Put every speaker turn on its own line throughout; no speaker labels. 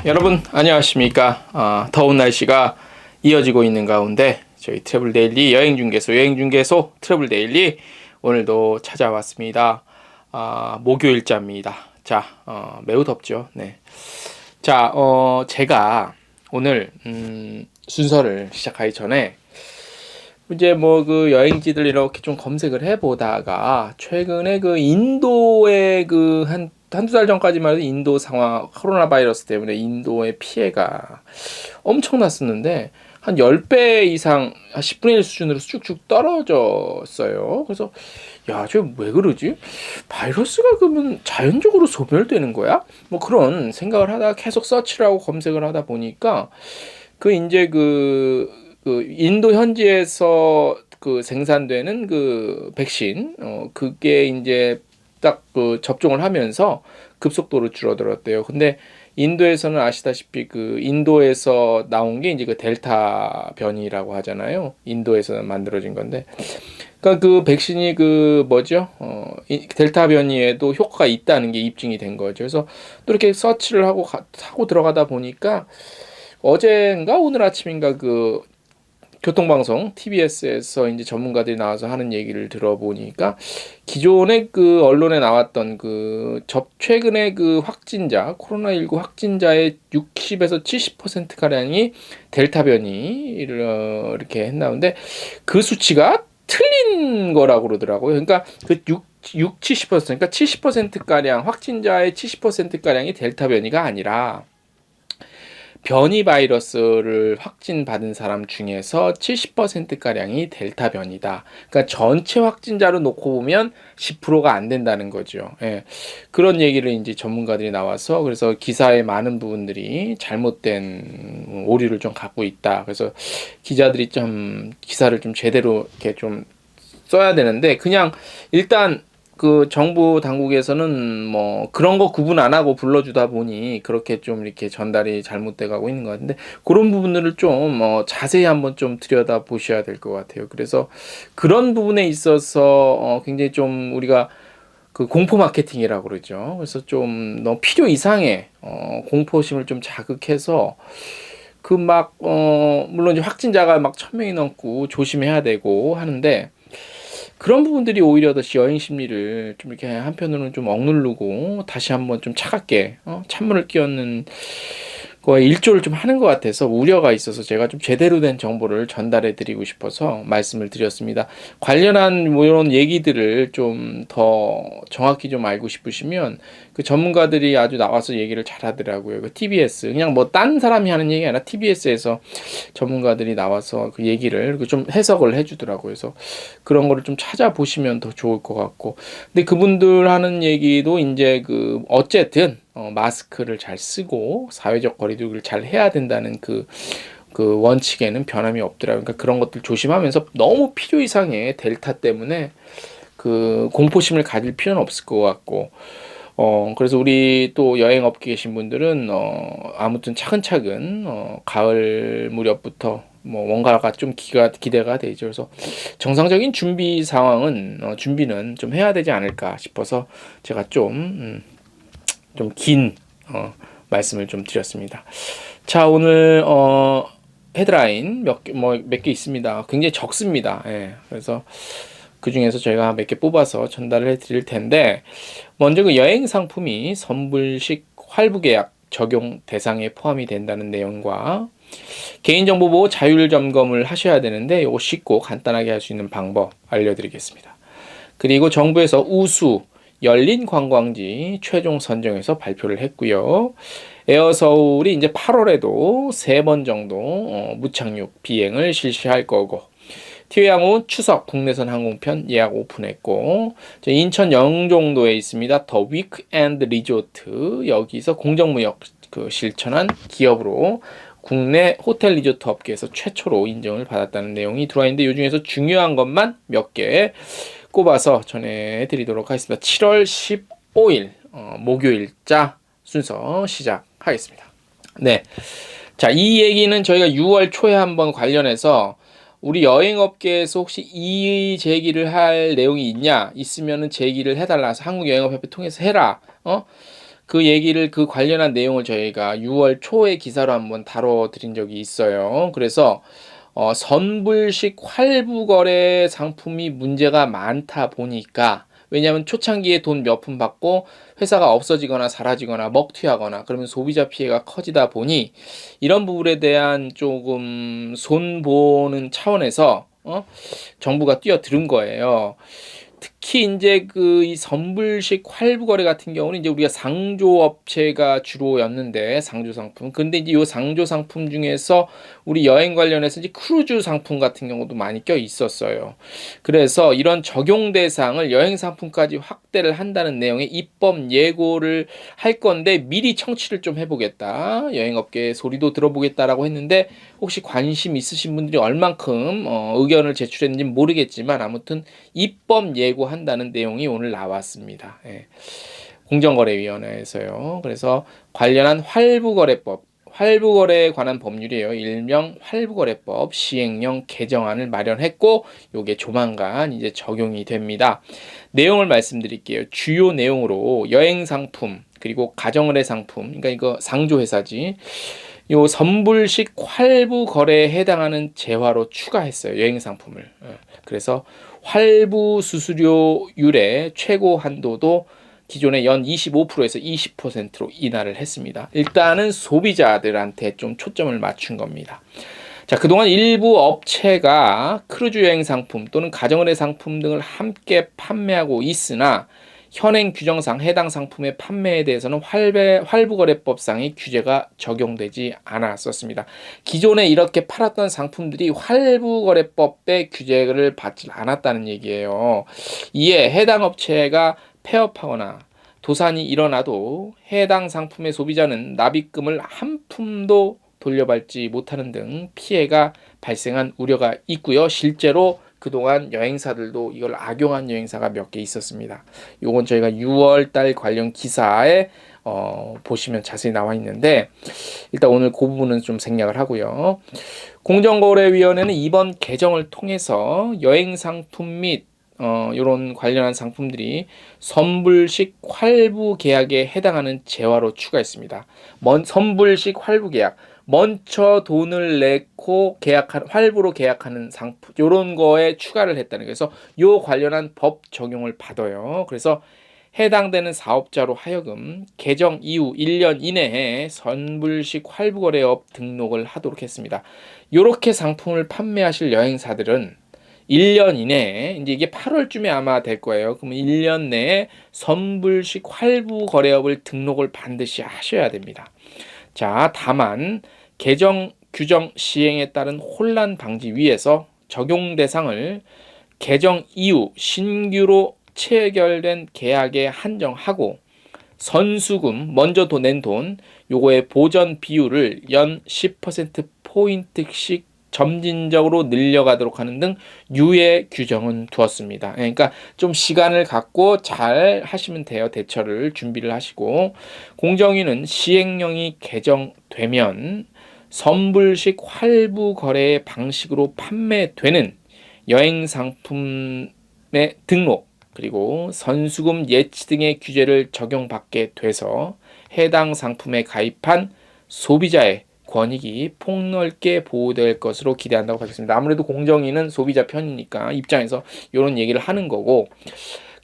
여러분 안녕하십니까. 더운 날씨가 이어지고 있는 가운데 저희 트래블 데일리 여행중개소 트래블 데일리 오늘도 찾아왔습니다. 목요일자입니다. 자, 매우 덥죠. 네. 자, 제가 오늘 순서를 시작하기 전에 이제 뭐 그 여행지들 이렇게 좀 검색을 해보다가 최근에 그 인도의 그 한두 달 전까지만 해도 인도 상황, 코로나 바이러스 때문에 인도의 피해가 엄청났었는데 한 10배 이상, 한 10분의 1 수준으로 쭉쭉 떨어졌어요. 그래서 야, 저 왜 그러지? 바이러스가 그러면 자연적으로 소멸되는 거야? 뭐 그런 생각을 하다가 계속 서치를 하고 검색을 하다 보니까 그 이제 그 인도 현지에서 그 생산되는 그 백신, 그게 이제 딱 그 접종을 하면서 급속도로 줄어들었대요. 근데 인도에서는 아시다시피 그 인도에서 나온 게 이제 그 델타 변이라고 하잖아요. 인도에서 만들어진 건데. 그러니까 그 백신이 그 뭐죠? 델타 변이에도 효과가 있다는 게 입증이 된 거죠. 그래서 또 이렇게 서치를 하고 들어가다 보니까 어젠가 오늘 아침인가 그 교통방송 TBS에서 이제 전문가들이 나와서 하는 얘기를 들어보니까 기존의 그 언론에 나왔던 그 최근에 그 확진자 코로나19 확진자의 60에서 70% 가량이 델타 변이를 이렇게 했나는데 그 수치가 틀린 거라고 그러더라고요. 그러니까 그 70% 그러니까 70% 가량 확진자의 70% 가량이 델타 변이가 아니라 변이 바이러스를 확진받은 사람 중에서 70%가량이 델타 변이다. 그러니까 전체 확진자로 놓고 보면 10%가 안 된다는 거죠. 예. 그런 얘기를 이제 전문가들이 나와서 그래서 기사의 많은 부분들이 잘못된 오류를 좀 갖고 있다. 그래서 기자들이 좀 기사를 좀 제대로 이렇게 좀 써야 되는데 그냥 일단 그 정부 당국에서는 뭐 그런 거 구분 안 하고 불러주다 보니 그렇게 좀 이렇게 전달이 잘못돼 가고 있는 것 같은데 그런 부분들을 좀 자세히 한번 좀 들여다 보셔야 될 것 같아요. 그래서 그런 부분에 있어서 굉장히 좀 우리가 그 공포 마케팅이라고 그러죠. 그래서 좀 너무 필요 이상의 공포심을 좀 자극해서 그 막 물론 이제 확진자가 막 1,000명이 넘고 조심해야 되고 하는데 그런 부분들이 오히려 더 여행 심리를 좀 이렇게 한편으로는 좀 억누르고 다시 한번 좀 차갑게 찬물을 끼얹는 거에 일조를 좀 하는 것 같아서 우려가 있어서 제가 좀 제대로 된 정보를 전달해 드리고 싶어서 말씀을 드렸습니다. 관련한 뭐 이런 얘기들을 좀 더 정확히 좀 알고 싶으시면 그 전문가들이 아주 나와서 얘기를 잘 하더라고요. 그 TBS 그냥 뭐 딴 사람이 하는 얘기 아니라 TBS에서 전문가들이 나와서 그 얘기를 좀 해석을 해주더라고요. 그래서 그런 거를 좀 찾아보시면 더 좋을 것 같고. 근데 그분들 하는 얘기도 이제 그 어쨌든 마스크를 잘 쓰고 사회적 거리두기를 잘 해야 된다는 그 원칙에는 변함이 없더라고요. 그러니까 그런 것들 조심하면서 너무 필요 이상의 델타 때문에 그 공포심을 가질 필요는 없을 것 같고. 그래서 우리 또 여행업계 계신 분들은, 아무튼 차근차근, 가을 무렵부터 뭐 뭔가가 좀 기대가 되죠. 그래서 정상적인 준비 상황은, 준비는 좀 해야 되지 않을까 싶어서 제가 좀 긴, 말씀을 좀 드렸습니다. 자, 오늘, 헤드라인 몇 개 있습니다. 굉장히 적습니다. 예. 그래서 그 중에서 저희가 몇 개 뽑아서 전달을 해 드릴 텐데, 먼저 그 여행 상품이 선불식 할부 계약 적용 대상에 포함이 된다는 내용과 개인정보 보호 자율 점검을 하셔야 되는데 이거 쉽고 간단하게 할 수 있는 방법 알려드리겠습니다. 그리고 정부에서 우수 열린 관광지 최종 선정해서 발표를 했고요. 에어서울이 이제 8월에도 3번 정도 무착륙 비행을 실시할 거고 티웨이항공 추석 국내선 항공편 예약 오픈했고 인천 영종도에 있습니다. 더 위크엔드 리조트 여기서 공정무역 그 실천한 기업으로 국내 호텔 리조트 업계에서 최초로 인정을 받았다는 내용이 들어와 있는데 이 중에서 중요한 것만 몇 개 꼽아서 전해드리도록 하겠습니다. 7월 15일 목요일자 순서 시작하겠습니다. 네, 자, 이 얘기는 저희가 6월 초에 한번 관련해서 우리 여행업계에서 혹시 이의 제기를 할 내용이 있으면은 제기를 해달라서 한국여행업협회 통해서 해라. 그 얘기를 그 관련한 내용을 저희가 6월 초에 기사로 한번 다뤄드린 적이 있어요. 그래서 선불식 활부 거래 상품이 문제가 많다 보니까 왜냐하면 초창기에 돈 몇 푼 받고 회사가 없어지거나 사라지거나 먹튀하거나 그러면 소비자 피해가 커지다 보니 이런 부분에 대한 조금 손보는 차원에서 정부가 뛰어드는 거예요. 특히 인제 이 선불식 활부 거래 같은 경우는 이제 우리가 상조 업체가 주로였는데 상조 상품. 근데 이제 요 상조 상품 중에서 우리 여행 관련해서 이제 크루즈 상품 같은 경우도 많이 껴 있었어요. 그래서 이런 적용 대상을 여행 상품까지 확대를 한다는 내용의 입법 예고를 할 건데 미리 청취를 좀 해 보겠다. 여행업계의 소리도 들어보겠다라고 했는데 혹시 관심 있으신 분들이 얼만큼 의견을 제출했는지는 모르겠지만 아무튼 입법 예고한다는 내용이 오늘 나왔습니다. 예. 공정거래위원회에서요. 그래서 관련한 활부거래에 관한 법률이에요. 일명 활부거래법 시행령 개정안을 마련했고 요게 조만간 이제 적용이 됩니다. 내용을 말씀드릴게요. 주요 내용으로 여행 상품 그리고 가정의뢰 상품, 그러니까 이거 상조회사지. 요 선불식 활부 거래에 해당하는 재화로 추가했어요. 여행 상품을. 그래서 활부 수수료율의 최고 한도도 기존의 연 25%에서 20%로 인하를 했습니다. 일단은 소비자들한테 좀 초점을 맞춘 겁니다. 자, 그동안 일부 업체가 크루즈 여행 상품 또는 가정의뢰 상품 등을 함께 판매하고 있으나 현행 규정상 해당 상품의 판매에 대해서는 활부거래법상의 규제가 적용되지 않았었습니다. 기존에 이렇게 팔았던 상품들이 활부거래법의 규제를 받지 않았다는 얘기예요. 이에 해당 업체가 폐업하거나 도산이 일어나도 해당 상품의 소비자는 납입금을 한 푼도 돌려받지 못하는 등 피해가 발생한 우려가 있고요. 실제로 그동안 여행사들도 이걸 악용한 여행사가 몇 개 있었습니다. 요건 저희가 6월 달 관련 기사에 보시면 자세히 나와 있는데 일단 오늘 그 부분은 좀 생략을 하고요. 공정거래위원회는 이번 개정을 통해서 여행 상품 및 이런 관련한 상품들이 선불식 활부 계약에 해당하는 재화로 추가했습니다. 선불식 활부 계약. 먼저 돈을 내고 활부로 계약하는 상품, 요런 거에 추가를 했다는 거예요. 그래서 요 관련한 법 적용을 받아요. 그래서 해당되는 사업자로 하여금 개정 이후 1년 이내에 선불식 활부거래업 등록을 하도록 했습니다. 요렇게 상품을 판매하실 여행사들은 1년 이내에 이제 이게 8월쯤에 아마 될 거예요. 그러면 1년 내에 선불식 활부거래업을 등록을 반드시 하셔야 됩니다. 자, 다만 개정 규정 시행에 따른 혼란 방지 위해서 적용 대상을 개정 이후 신규로 체결된 계약에 한정하고 선수금 먼저 낸 돈 요거의 보전 비율을 연 10% 포인트씩 점진적으로 늘려가도록 하는 등 유예 규정은 두었습니다. 그러니까 좀 시간을 갖고 잘 하시면 돼요. 대처를 준비를 하시고 공정위는 시행령이 개정되면 선불식 활부 거래 방식으로 판매되는 여행 상품의 등록 그리고 선수금 예치 등의 규제를 적용받게 돼서 해당 상품에 가입한 소비자의 권익이 폭넓게 보호될 것으로 기대한다고 밝혔습니다. 아무래도 공정위는 소비자 편이니까 입장에서 이런 얘기를 하는 거고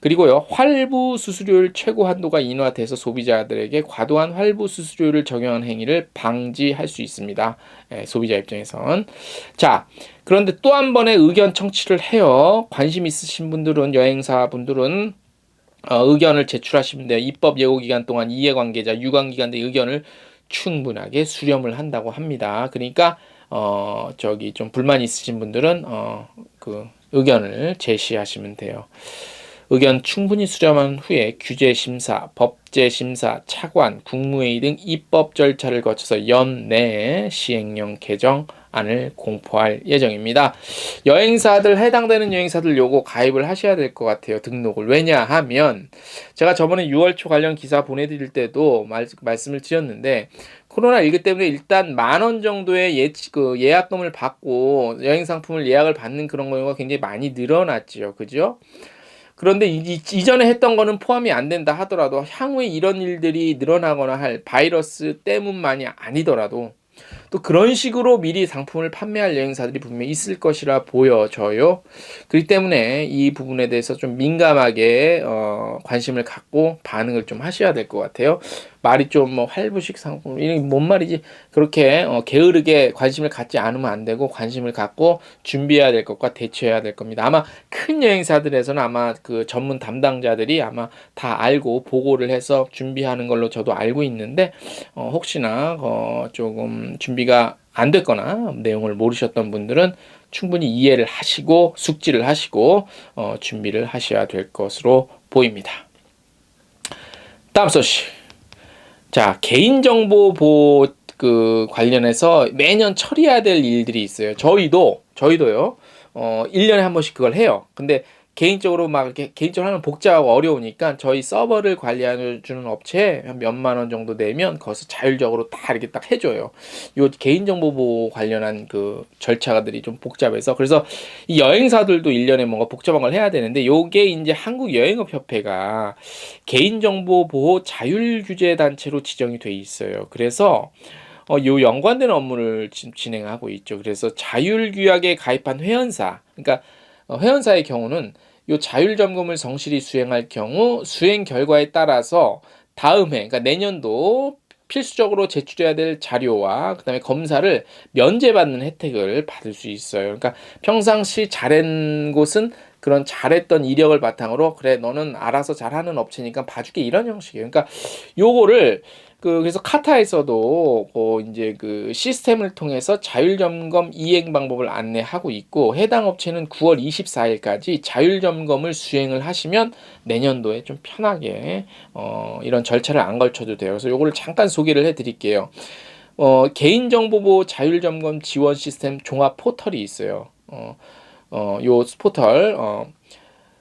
그리고요 활부 수수료율 최고 한도가 인하돼서 소비자들에게 과도한 활부 수수료율을 적용한 행위를 방지할 수 있습니다. 소비자 입장에선 자 그런데 또 한 번의 의견 청취를 해요. 관심 있으신 분들은 여행사 분들은 의견을 제출하시면 돼요. 입법 예고 기간 동안 이해관계자 유관기관 의 의견을 충분하게 수렴을 한다고 합니다. 그러니까 좀 불만 있으신 분들은 그 의견을 제시하시면 돼요. 의견 충분히 수렴한 후에 규제심사, 법제심사, 차관, 국무회의 등 입법 절차를 거쳐서 연내에 시행령 개정안을 공포할 예정입니다. 해당되는 여행사들 요거 가입을 하셔야 될 것 같아요. 등록을. 왜냐하면 제가 저번에 6월 초 관련 기사 보내드릴 때도 말씀을 드렸는데 코로나19 때문에 일단 10,000원 정도의 예약금을 받고 여행 상품을 예약을 받는 그런 경우가 굉장히 많이 늘어났죠. 그죠? 그런데 이전에 했던 거는 포함이 안 된다 하더라도 향후에 이런 일들이 늘어나거나 할 바이러스 때문만이 아니더라도 또 그런 식으로 미리 상품을 판매할 여행사들이 분명히 있을 것이라 보여져요. 그렇기 때문에 이 부분에 대해서 좀 민감하게 관심을 갖고 반응을 좀 하셔야 될 것 같아요. 말이 좀 뭐 할부식 상품 이게 뭔 말이지? 그렇게 게으르게 관심을 갖지 않으면 안 되고 관심을 갖고 준비해야 될 것과 대처해야 될 겁니다. 아마 큰 여행사들에서는 아마 그 전문 담당자들이 아마 다 알고 보고를 해서 준비하는 걸로 저도 알고 있는데 혹시나 조금 준비가 안 됐거나 내용을 모르셨던 분들은 충분히 이해를 하시고 숙지를 하시고 준비를 하셔야 될 것으로 보입니다. 다음 소식. 자, 개인정보 보호 관련해서 매년 처리해야 될 일들이 있어요. 저희도요. 1년에 한 번씩 그걸 해요. 근데 개인적으로 막 이렇게 개인적으로 하면 복잡하고 어려우니까 저희 서버를 관리해 주는 업체에 한 몇만 원 정도 내면 거기서 자율적으로 다 이렇게 딱 해줘요. 요 개인정보 보호 관련한 그 절차들이 좀 복잡해서 그래서 이 여행사들도 1년에 뭔가 복잡한 걸 해야 되는데 요게 이제 한국여행업협회가 개인정보 보호 자율규제단체로 지정이 돼 있어요. 그래서 요 연관된 업무를 진행하고 있죠. 그래서 자율규약에 가입한 회원사, 그러니까 회원사의 경우는 요 자율점검을 성실히 수행할 경우 수행 결과에 따라서 다음 해, 그러니까 내년도 필수적으로 제출해야 될 자료와 그다음에 검사를 면제받는 혜택을 받을 수 있어요. 그러니까 평상시 잘한 곳은 그런 잘했던 이력을 바탕으로 그래 너는 알아서 잘하는 업체니까 봐줄게 이런 형식이에요. 그러니까 요거를 그래서 카타에서도 이제 그 시스템을 통해서 자율점검 이행 방법을 안내하고 있고 해당 업체는 9월 24일까지 자율점검을 수행을 하시면 내년도에 좀 편하게 이런 절차를 안 걸쳐도 돼요. 그래서 요거를 잠깐 소개를 해드릴게요. 개인정보보호 자율점검 지원 시스템 종합 포털이 있어요. 요 포털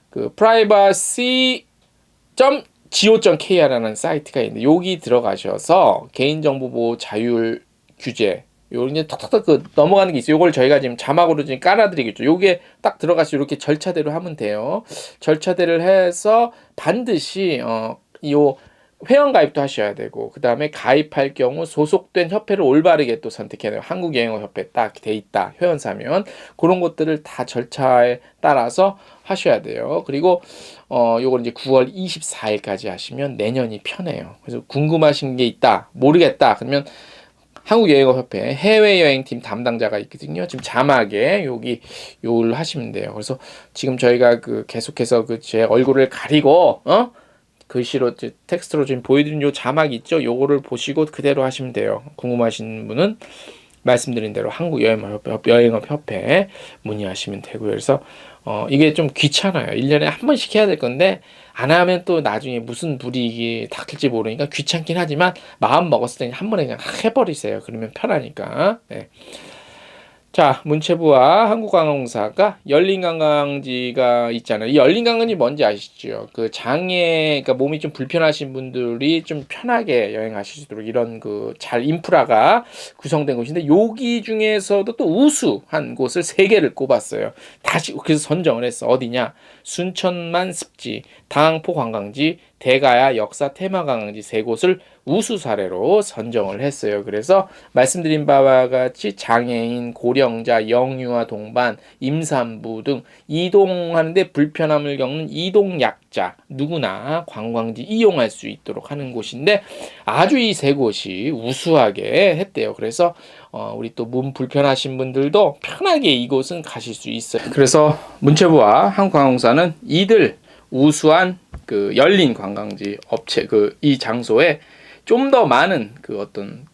그 privacy.go.kr라는 사이트가 있는데 여기 들어가셔서 개인정보보호 자율 규제 요 이제 탁탁탁 넘어가는 게 있어요. 요걸 저희가 지금 자막으로 지금 깔아드리겠죠. 요게 딱 들어가서 이렇게 절차대로 하면 돼요. 절차대로 해서 반드시 요 회원 가입도 하셔야 되고 그 다음에 가입할 경우 소속된 협회를 올바르게 또 선택해야 돼요. 한국여행업협회 딱 돼 있다 회원사면 그런 것들을 다 절차에 따라서 하셔야 돼요. 그리고 요걸 이제 9월 24일까지 하시면 내년이 편해요. 그래서 궁금하신 게 있다 모르겠다 그러면 한국여행업협회 해외여행팀 담당자가 있거든요. 지금 자막에 여기 요걸 하시면 돼요. 그래서 지금 저희가 계속해서 제 얼굴을 가리고 글씨로 텍스트로 지금 보여드린 요 자막 있죠? 요거를 보시고 그대로 하시면 돼요. 궁금하신 분은 말씀드린 대로 한국여행업협회 문의하시면 되고요. 그래서 이게 좀 귀찮아요. 1년에 한 번씩 해야 될 건데 안 하면 또 나중에 무슨 불이익이 닥칠지 모르니까 귀찮긴 하지만 마음 먹었을 때 한 번에 그냥 해버리세요. 그러면 편하니까. 네. 자, 문체부와 한국관광공사가 열린관광지가 있잖아요. 이 열린관광지 뭔지 아시죠? 그러니까 몸이 좀 불편하신 분들이 좀 편하게 여행하실 수 있도록 이런 잘 인프라가 구성된 곳인데 여기 중에서도 또 우수한 곳을 3개를 꼽았어요. 다시 그래서 선정을 했어. 어디냐? 순천만 습지, 당항포 관광지, 대가야 역사 테마 관광지 3곳을 우수 사례로 선정을 했어요. 그래서 말씀드린 바와 같이 장애인, 고령자, 영유아 동반, 임산부 등 이동하는데 불편함을 겪는 이동약자 누구나 관광지 이용할 수 있도록 하는 곳인데 아주 이 3곳이 우수하게 했대요. 그래서 우리 또 몸 불편하신 분들도 편하게 이곳은 가실 수 있어요. 그래서 문체부와 한국관광공사는 이들 우수한 열린 관광지 업체 이 장소에 좀 더 많은 어떤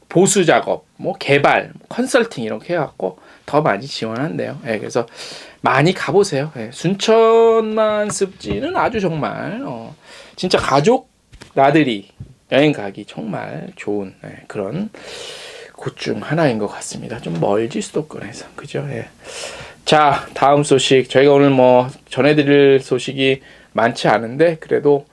보수 작업, 개발, 컨설팅 이렇게 해갖고 더 많이 지원한대요. 예, 그래서 많이 가보세요. 예, 순천만 습지는 아주 정말 진짜 가족 나들이 여행 가기 정말 좋은 그런 곳 중 하나인 것 같습니다. 좀 멀지 수도권에서 그죠? 예. 자, 다음 소식 저희가 오늘 전해드릴 소식이 많지 않은데 그래도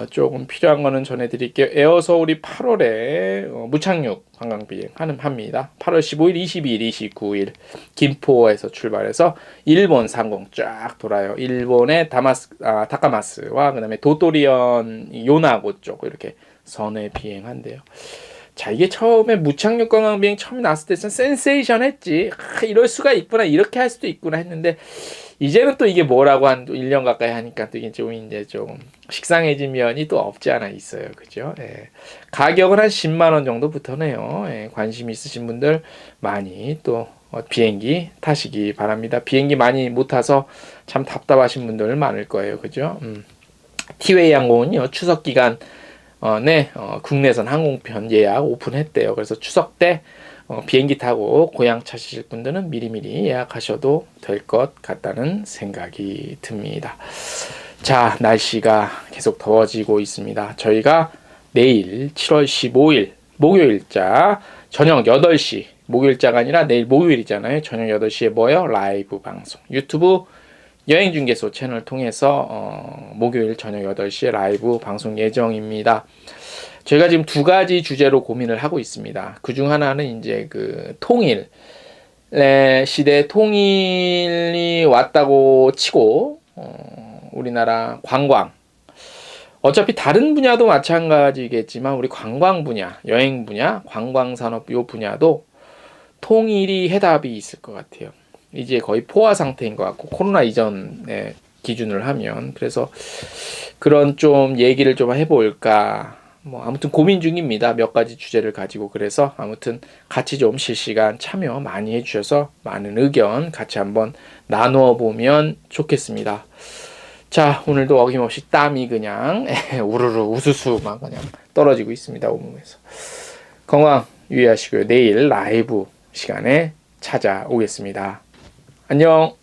조금 필요한 거는 전해드릴게요. 에어서울이 8월에 무착륙 관광비행 합니다. 8월 15일, 22일, 29일 김포에서 출발해서 일본 상공 쫙 돌아요. 일본의 다카마스와 그다음에 도토리현 요나고 쪽 이렇게 선회 비행한대요. 자, 이게 처음에 무착륙 관광비행 처음 나왔을 때는 센세이션했지. 이럴 수가 있구나, 이렇게 할 수도 있구나 했는데 이제는 또 이게 뭐라고 한 1년 가까이 하니까 또 이게 좀 이제 좀 식상해진 면이 또 없지 않아 있어요. 그죠? 예. 가격은 한 10만 원 정도부터네요. 예. 관심 있으신 분들 많이 또 비행기 타시기 바랍니다. 비행기 많이 못 타서 참 답답하신 분들 많을 거예요. 그죠? 티웨이 항공은요, 추석 기간 국내선 항공편 예약 오픈했대요. 그래서 추석 때 비행기 타고 고향 찾으실 분들은 미리미리 예약하셔도 될 것 같다는 생각이 듭니다. 자, 날씨가 계속 더워지고 있습니다. 저희가 내일 7월 15일 목요일자 저녁 8시, 목요일자가 아니라 내일 목요일이잖아요. 저녁 8시에 뭐요? 라이브 방송. 유튜브 여행중개소 채널 통해서 목요일 저녁 8시에 라이브 방송 예정입니다. 저희가 지금 두 가지 주제로 고민을 하고 있습니다. 그 중 하나는 이제 그 통일 시대 통일이 왔다고 치고 우리나라 관광, 어차피 다른 분야도 마찬가지겠지만 우리 관광 분야, 여행 분야, 관광 산업 요 분야도 통일이 해답이 있을 것 같아요. 이제 거의 포화 상태인 것 같고, 코로나 이전에 기준을 하면. 그래서 그런 좀 얘기를 좀 해볼까, 뭐 아무튼 고민 중입니다. 몇 가지 주제를 가지고. 그래서 아무튼 같이 좀 실시간 참여 많이 해주셔서 많은 의견 같이 한번 나누어 보면 좋겠습니다. 자, 오늘도 어김없이 땀이 그냥 우르르 우수수 막 그냥 떨어지고 있습니다. 온몸에서. 건강 유의하시고요. 내일 라이브 시간에 찾아오겠습니다. 안녕.